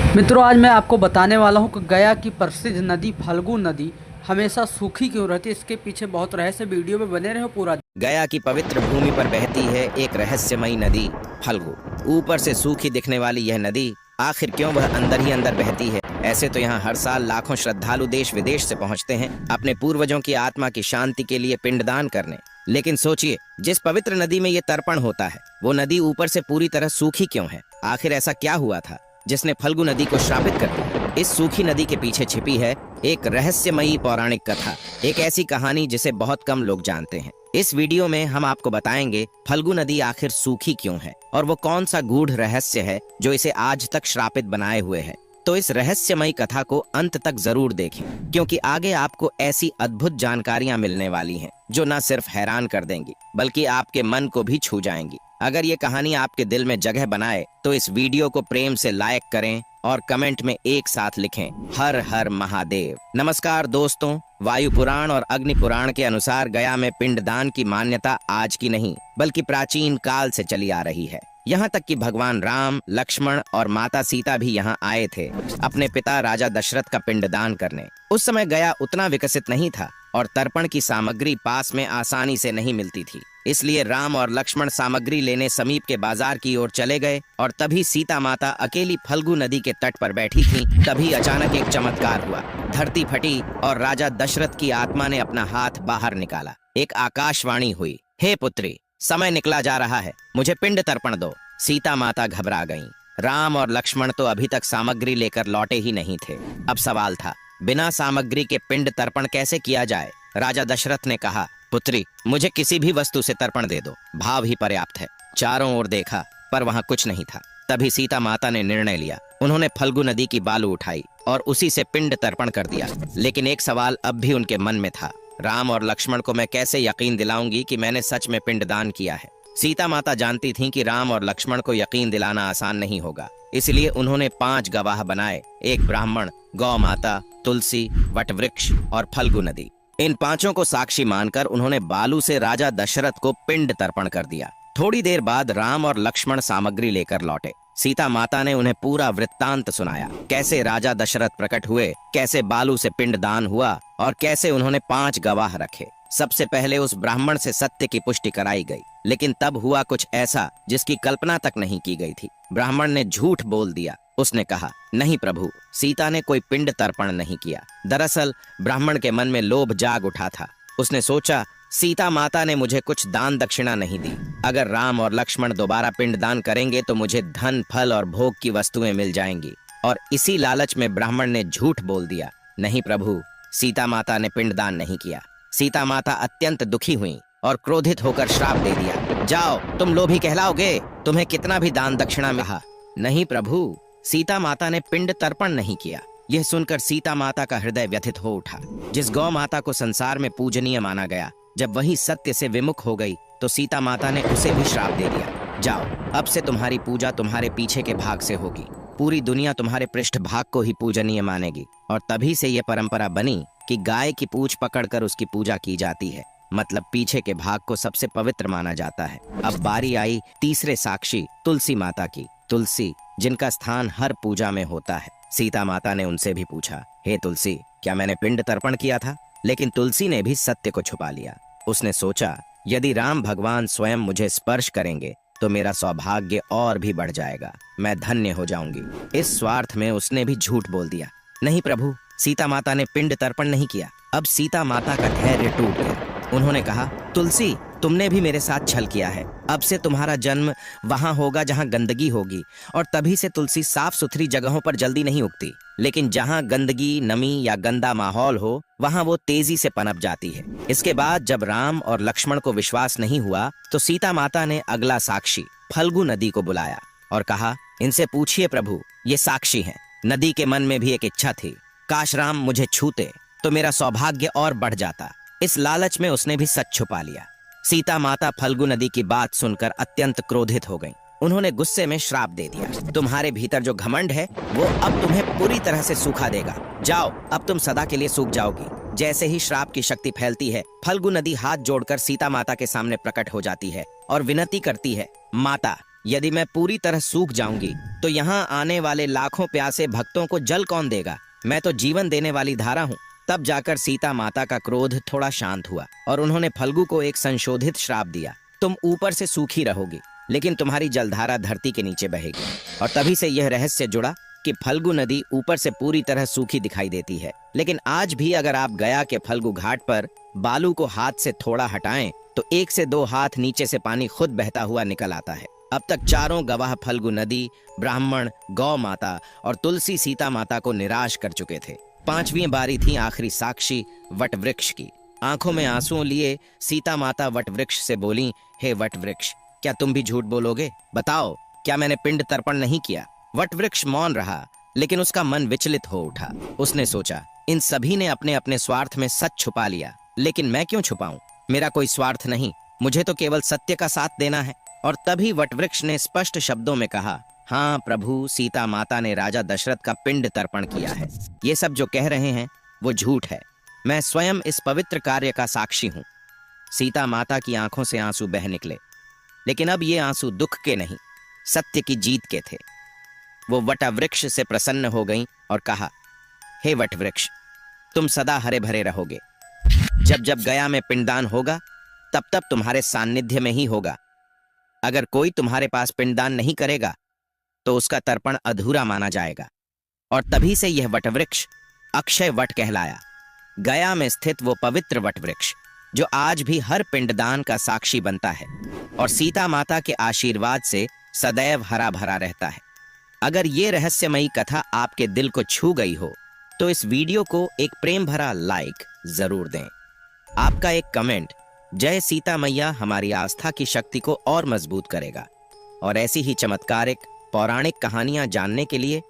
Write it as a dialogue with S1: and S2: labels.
S1: मित्रों, आज मैं आपको बताने वाला हूँ कि गया की प्रसिद्ध नदी फल्गु नदी हमेशा सूखी क्यों रहती है। इसके पीछे बहुत रहस्य, वीडियो में बने रहो पूरा।
S2: गया की पवित्र भूमि पर बहती है एक रहस्यमयी नदी फल्गु। ऊपर से सूखी दिखने वाली यह नदी आखिर क्यों वह अंदर ही अंदर बहती है। ऐसे तो यहाँ हर साल लाखों श्रद्धालु देश विदेश से पहुँचते हैं अपने पूर्वजों की आत्मा की शांति के लिए पिंडदान करने। लेकिन सोचिए, जिस पवित्र नदी में ये तर्पण होता है वो नदी ऊपर से पूरी तरह सूखी क्यों है। आखिर ऐसा क्या हुआ था जिसने फल्गु नदी को श्रापित कर दिया। इस सूखी नदी के पीछे छिपी है एक रहस्यमयी पौराणिक कथा, एक ऐसी कहानी जिसे बहुत कम लोग जानते हैं। इस वीडियो में हम आपको बताएंगे फल्गु नदी आखिर सूखी क्यों है और वो कौन सा गूढ़ रहस्य है जो इसे आज तक श्रापित बनाए हुए है। तो इस रहस्यमयी कथा को अंत तक जरूर देखें, क्योंकि आगे आपको ऐसी अद्भुत जानकारियां मिलने वाली हैं जो न सिर्फ हैरान कर देंगी बल्कि आपके मन को भी छू जाएंगी। अगर ये कहानी आपके दिल में जगह बनाए तो इस वीडियो को प्रेम से लाइक करें और कमेंट में एक साथ लिखें, हर हर महादेव। नमस्कार दोस्तों, वायु पुराण और अग्नि पुराण के अनुसार गया में पिंडदान की मान्यता आज की नहीं बल्कि प्राचीन काल से चली आ रही है। यहाँ तक कि भगवान राम, लक्ष्मण और माता सीता भी यहाँ आए थे अपने पिता राजा दशरथ का पिंडदान करने। उस समय गया उतना विकसित नहीं था और तर्पण की सामग्री पास में आसानी से नहीं मिलती थी। इसलिए राम और लक्ष्मण सामग्री लेने समीप के बाजार की ओर चले गए और तभी सीता माता अकेली फल्गु नदी के तट पर बैठी थी। तभी अचानक एक चमत्कार हुआ, धरती फटी और राजा दशरथ की आत्मा ने अपना हाथ बाहर निकाला। एक आकाशवाणी हुई, हे पुत्री, समय निकला जा रहा है, मुझे पिंड तर्पण दो। सीता माता घबरा गईं। राम और लक्ष्मण तो अभी तक सामग्री लेकर लौटे ही नहीं थे। अब सवाल था, बिना सामग्री के पिंड तर्पण कैसे किया जाए। राजा दशरथ ने कहा, पुत्री, मुझे किसी भी वस्तु से तर्पण दे दो, भाव ही पर्याप्त है। चारों ओर देखा पर वहां कुछ नहीं था। तभी सीता माता ने निर्णय लिया। उन्होंने फल्गु नदी की बालू उठाई और उसी से पिंड तर्पण कर दिया। लेकिन एक सवाल अब भी उनके मन में था, राम और लक्ष्मण को मैं कैसे यकीन दिलाऊंगी कि मैंने सच में पिंडदान किया है। सीता माता जानती थीं कि राम और लक्ष्मण को यकीन दिलाना आसान नहीं होगा, इसलिए उन्होंने 5 गवाह बनाए, एक ब्राह्मण, गौ माता, तुलसी, वटवृक्ष और फल्गु नदी। इन 5 को साक्षी मानकर उन्होंने बालू से राजा दशरथ को पिंड तर्पण कर दिया। थोड़ी देर बाद राम और लक्ष्मण सामग्री लेकर लौटे। सीता माता ने उन्हें पूरा वृत्तांत सुनाया, कैसे राजा दशरथ प्रकट हुए, कैसे बालू से पिंडदान हुआ और कैसे उन्होंने 5 गवाह रखे। सबसे पहले उस ब्राह्मण से सत्य की पुष्टि कराई गई, लेकिन तब हुआ कुछ ऐसा जिसकी कल्पना तक नहीं की गई थी। ब्राह्मण ने झूठ बोल दिया। उसने कहा, नहीं प्रभु, सीता ने कोई पिंड तर्पण नहीं किया। दरअसल ब्राह्मण के मन में लोभ जाग उठा था। उसने सोचा, सीता माता ने मुझे कुछ दान दक्षिणा नहीं दी, अगर राम और लक्ष्मण दोबारा पिंडदान करेंगे तो मुझे धन, फल और भोग की वस्तुएं मिल जाएंगी। और इसी लालच में ब्राह्मण ने झूठ बोल दिया, नहीं प्रभु, सीता माता ने पिंडदान नहीं किया। सीता माता अत्यंत दुखी हुई और क्रोधित होकर श्राप दे दिया, जाओ, तुम लोभी कहलाओगे, तुम्हें कितना भी दान दक्षिणा मिला। नहीं प्रभु, सीता माता ने पिंड तर्पण नहीं किया। यह सुनकर सीता माता का हृदय व्यथित हो उठा। जिस गौ माता को संसार में पूजनीय माना गया, जब वही सत्य से विमुख हो गई तो सीता माता ने उसे भी श्राप दे दिया, जाओ, अब से तुम्हारी पूजा तुम्हारे पीछे के भाग से होगी, पूरी दुनिया तुम्हारे पृष्ठ भाग को ही पूजनीय मानेगी। और तभी से यह परंपरा बनी कि गाय की पूंछ पकड़कर उसकी पूजा की जाती है, मतलब पीछे के भाग को सबसे पवित्र माना जाता है। अब बारी आई तीसरे साक्षी तुलसी माता की। तुलसी, जिनका स्थान हर पूजा में होता है। सीता माता ने उनसे भी पूछा, हे तुलसी, क्या मैंने पिंड तर्पण किया था। लेकिन तुलसी ने भी सत्य को छुपा लिया। उसने सोचा, यदि राम भगवान स्वयं मुझे स्पर्श करेंगे तो मेरा सौभाग्य और भी बढ़ जाएगा, मैं धन्य हो जाऊंगी। इस स्वार्थ में उसने भी झूठ बोल दिया, नहीं प्रभु, सीता माता ने पिंड तर्पण नहीं किया। अब सीता माता का धैर्य टूट गया। उन्होंने कहा, तुलसी, तुमने भी मेरे साथ छल किया है। अब से तुम्हारा जन्म वहां होगा जहां गंदगी होगी। और तभी से तुलसी साफ सुथरी जगहों पर जल्दी नहीं उगती, लेकिन जहां गंदगी, नमी या गंदा माहौल हो वहां वो तेजी से पनप जाती है। इसके बाद जब राम और लक्ष्मण को विश्वास नहीं हुआ तो सीता माता ने अगला साक्षी फल्गु नदी को बुलाया और कहा, इनसे पूछिए प्रभु, ये साक्षी हैं। नदी के मन में भी एक इच्छा थी, काश राम मुझे छूते तो मेरा सौभाग्य और बढ़ जाता। इस लालच में उसने भी सच छुपा लिया। सीता माता फल्गु नदी की बात सुनकर अत्यंत क्रोधित हो गईं। उन्होंने गुस्से में श्राप दे दिया, तुम्हारे भीतर जो घमंड है वो अब तुम्हें पूरी तरह से सूखा देगा, जाओ, अब तुम सदा के लिए सूख जाओगी। जैसे ही श्राप की शक्ति फैलती है, फल्गु नदी हाथ जोड़कर सीता माता के सामने प्रकट हो जाती है और विनती करती है, माता, यदि मैं पूरी तरह सूख जाऊंगी तो यहाँ आने वाले लाखों प्यासे भक्तों को जल कौन देगा? मैं तो जीवन देने वाली धारा हूँ। तब जाकर सीता माता का क्रोध थोड़ा शांत हुआ और उन्होंने फल्गु को एक संशोधित श्राप दिया। तुम ऊपर से सूखी रहोगी, लेकिन तुम्हारी जलधारा धरती के नीचे बहेगी। और तभी से यह रहस्य जुड़ा कि फल्गु नदी ऊपर से पूरी तरह सूखी दिखाई देती है, लेकिन आज भी अगर आप गया के फल्गु घाट पर बालू को हाथ से थोड़ा हटाएं तो 1 से 2 हाथ नीचे से पानी खुद बहता हुआ निकल आता है। अब तक चारों गवाह फल्गु नदी, ब्राह्मण, गौ माता और तुलसी सीता माता को निराश कर चुके थे। 5वीं बारी थी आखिरी साक्षी वट वृक्ष की। आंखों में आंसू लिए सीता माता वट वृक्ष से बोली, हे वट वृक्ष, क्या तुम भी झूठ बोलोगे? बताओ, क्या मैंने पिंड तर्पण नहीं किया? वट वृक्ष मौन रहा, लेकिन उसका मन विचलित हो उठा। उसने सोचा, इन सभी ने अपने अपने स्वार्थ में सच छुपा लिया, लेकिन मैं क्यों छुपाऊं? मेरा कोई स्वार्थ नहीं, मुझे तो केवल सत्य का साथ देना है। और तभी वटवृक्ष ने स्पष्ट शब्दों में कहा, हाँ प्रभु, सीता माता ने राजा दशरथ का पिंड तर्पण किया है। ये सब जो कह रहे हैं वो झूठ है। मैं स्वयं इस पवित्र कार्य का साक्षी हूँ। सीता माता की आंखों से आंसू बह निकले, लेकिन अब ये आंसू दुख के नहीं, सत्य की जीत के थे। वो वटवृक्ष से प्रसन्न हो गईं और कहा, हे वटवृक्ष, तुम सदा हरे भरे रहोगे। जब जब गया में पिंडदान होगा तब तब तुम्हारे सान्निध्य में ही होगा। अगर कोई तुम्हारे पास पिंडदान नहीं करेगा तो उसका तर्पण अधूरा माना जाएगा। और तभी से यह वटवृक्ष अक्षय वट कहलाया। गया में स्थित वो पवित्र वटवृक्ष जो आज भी हर पिंडदान का साक्षी बनता है और सीता माता के आशीर्वाद से सदैव हरा भरा रहता है। अगर ये रहस्यमयी कथा आपके दिल को छू गई हो तो इस वीडियो को एक प्रेम भरा लाइक जरूर दें। आपका एक कमेंट जय सीता मैया हमारी आस्था की शक्ति को और मजबूत करेगा। और ऐसी ही चमत्कारिक पौराणिक कहानियां जानने के लिए